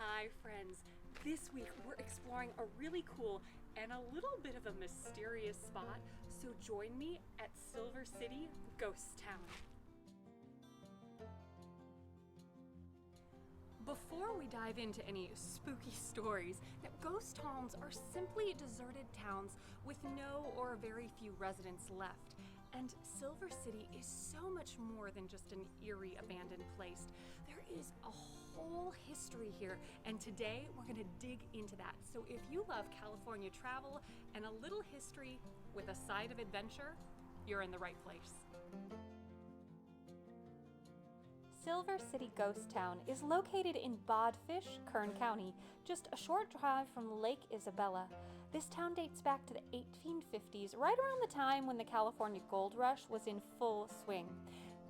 Hi friends, this week we're exploring a really cool and a little bit of a mysterious spot, so join me at Silver City Ghost Town. Before we dive into any spooky stories, ghost towns are simply deserted towns with no or very few residents left. And Silver City is so much more than just an eerie abandoned place. There is a whole history here, and today we're gonna dig into that. So if you love California travel and a little history with a side of adventure, you're in the right place. Silver City Ghost Town is located in Bodfish, Kern County, just a short drive from Lake Isabella. This town dates back to the 1850s, right around the time when the California gold rush was in full swing.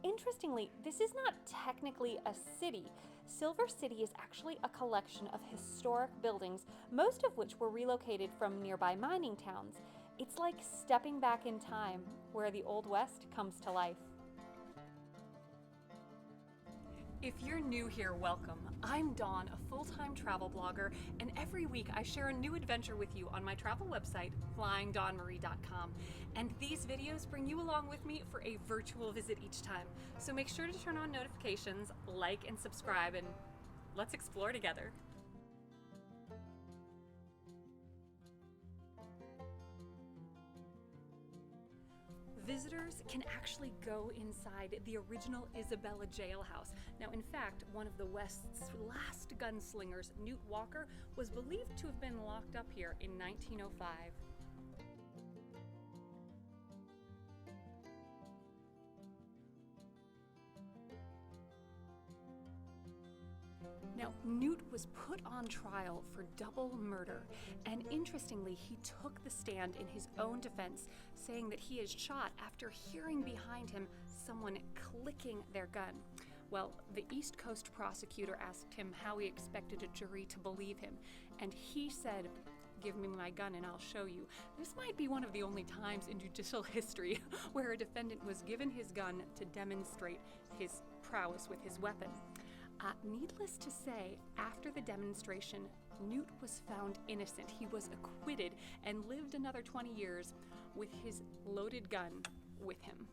Interestingly, this is not technically a city. Silver City is actually a collection of historic buildings, most of which were relocated from nearby mining towns. It's like stepping back in time, where the Old West comes to life. If you're new here, welcome. I'm Dawn, a full-time travel blogger, and every week I share a new adventure with you on my travel website, flyingdawnmarie.com. And these videos bring you along with me for a virtual visit each time. So make sure to turn on notifications, like and subscribe, and let's explore together. Visitors can actually go inside the original Isabella jailhouse. Now, in fact, one of the West's last gunslingers, Newt Walker, was believed to have been locked up here in 1905. Now, Newt was put on trial for double murder, and interestingly, he took the stand in his own defense, saying that he is shot after hearing behind him someone clicking their gun. Well, the East Coast prosecutor asked him how he expected a jury to believe him, and he said, "Give me my gun and I'll show you." This might be one of the only times in judicial history where a defendant was given his gun to demonstrate his prowess with his weapon. Needless to say, after the demonstration, Newt was found innocent. He was acquitted and lived another 20 years with his loaded gun with him.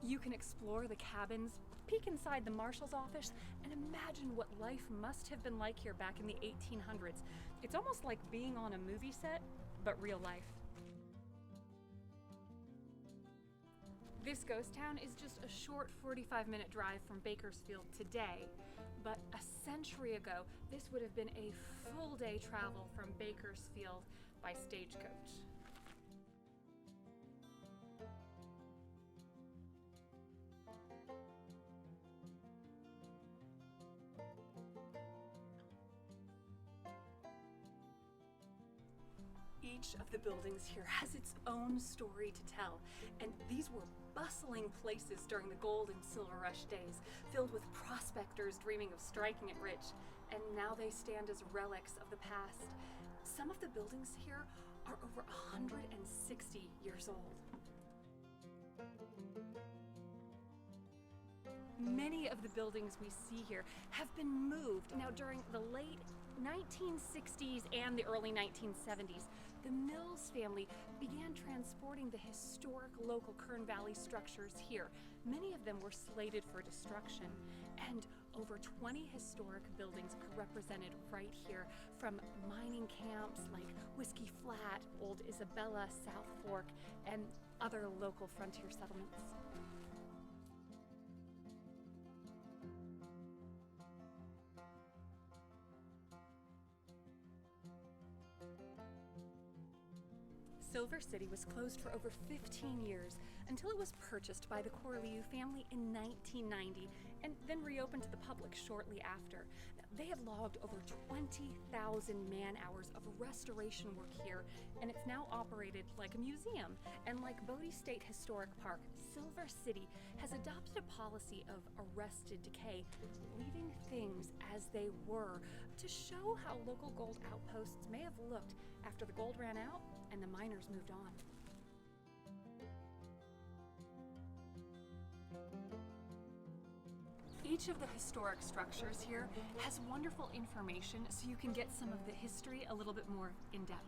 You can explore the cabins, peek inside the marshal's office, and imagine what life must have been like here back in the 1800s. It's almost like being on a movie set, but real life. This ghost town is just a short 45-minute drive from Bakersfield today, but a century ago, this would have been a full-day travel from Bakersfield by stagecoach. Each of the buildings here has its own story to tell, and these were bustling places during the gold and silver rush days, filled with prospectors dreaming of striking it rich, and now they stand as relics of the past. Some of the buildings here are over 160 years old. Many of the buildings we see here have been moved. Now, during the late 1960s and the early 1970s, the Mills family began transporting the historic local Kern Valley structures here. Many of them were slated for destruction, and over 20 historic buildings are represented right here, from mining camps like Whiskey Flat, Old Isabella, South Fork, and other local frontier settlements. Silver City was closed for over 15 years until it was purchased by the Corlew family in 1990 and then reopened to the public shortly after. They have logged over 20,000 man-hours of restoration work here, and it's now operated like a museum. And like Bodie State Historic Park, Silver City has adopted a policy of arrested decay, leaving things as they were to show how local gold outposts may have looked after the gold ran out and the miners moved on. Each of the historic structures here has wonderful information so you can get some of the history a little bit more in depth.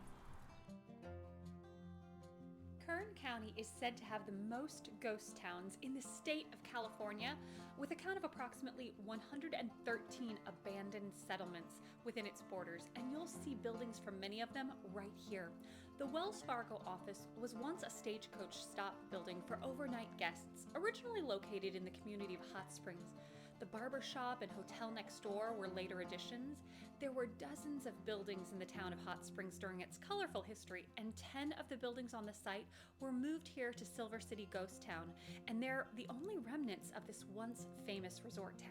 Kern County is said to have the most ghost towns in the state of California, with a count of approximately 113 abandoned settlements within its borders, and you'll see buildings from many of them right here. The Wells Fargo office was once a stagecoach stop building for overnight guests, originally located in the community of Hot Springs. The barber shop and hotel next door were later additions. There were dozens of buildings in the town of Hot Springs during its colorful history, and 10 of the buildings on the site were moved here to Silver City Ghost Town, and they're the only remnants of this once famous resort town.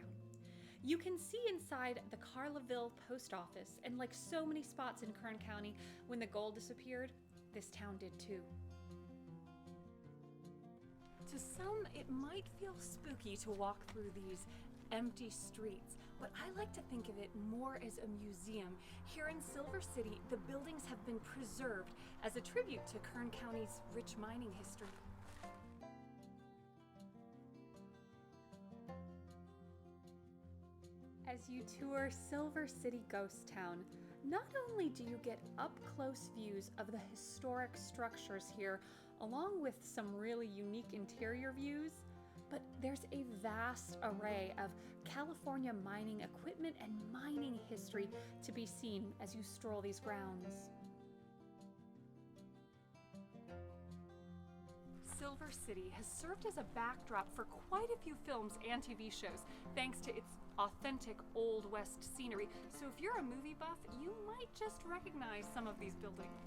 You can see inside the Corlew post office, and like so many spots in Kern County, when the gold disappeared, this town did too. To some, it might feel spooky to walk through these empty streets, but I like to think of it more as a museum. Here in Silver City, the buildings have been preserved as a tribute to Kern County's rich mining history. As you tour Silver City Ghost Town, not only do you get up-close views of the historic structures here, along with some really unique interior views, but there's a vast array of California mining equipment and mining history to be seen as you stroll these grounds. Silver City has served as a backdrop for quite a few films and TV shows, thanks to its authentic Old West scenery. So if you're a movie buff, you might just recognize some of these buildings.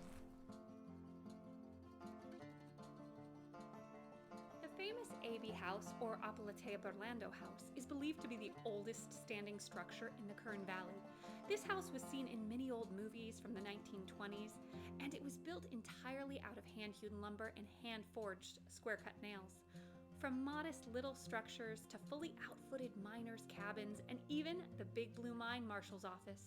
The famous Abbey House, or Apalatea Burlando House, is believed to be the oldest standing structure in the Kern Valley. This house was seen in many old movies from the 1920s, and it was built entirely out of hand-hewn lumber and hand-forged square-cut nails. From modest little structures to fully outfitted miners' cabins and even the Big Blue Mine Marshal's office,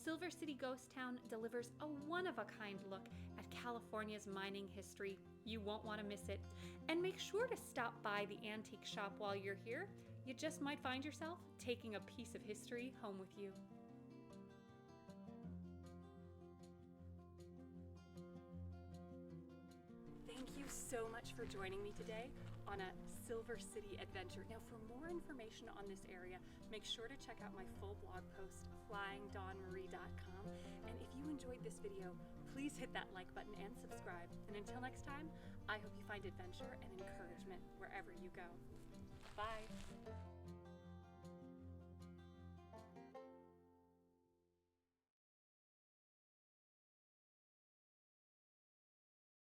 Silver City Ghost Town delivers a one-of-a-kind look at California's mining history. You won't want to miss it. And make sure to stop by the antique shop while you're here. You just might find yourself taking a piece of history home with you. Thank you so much for joining me today on a Silver City adventure. Now, for more information on this area, make sure to check out my full blog post, flyingdawnmarie.com. And if you enjoyed this video, please hit that like button and subscribe. And until next time, I hope you find adventure and encouragement wherever you go. Bye.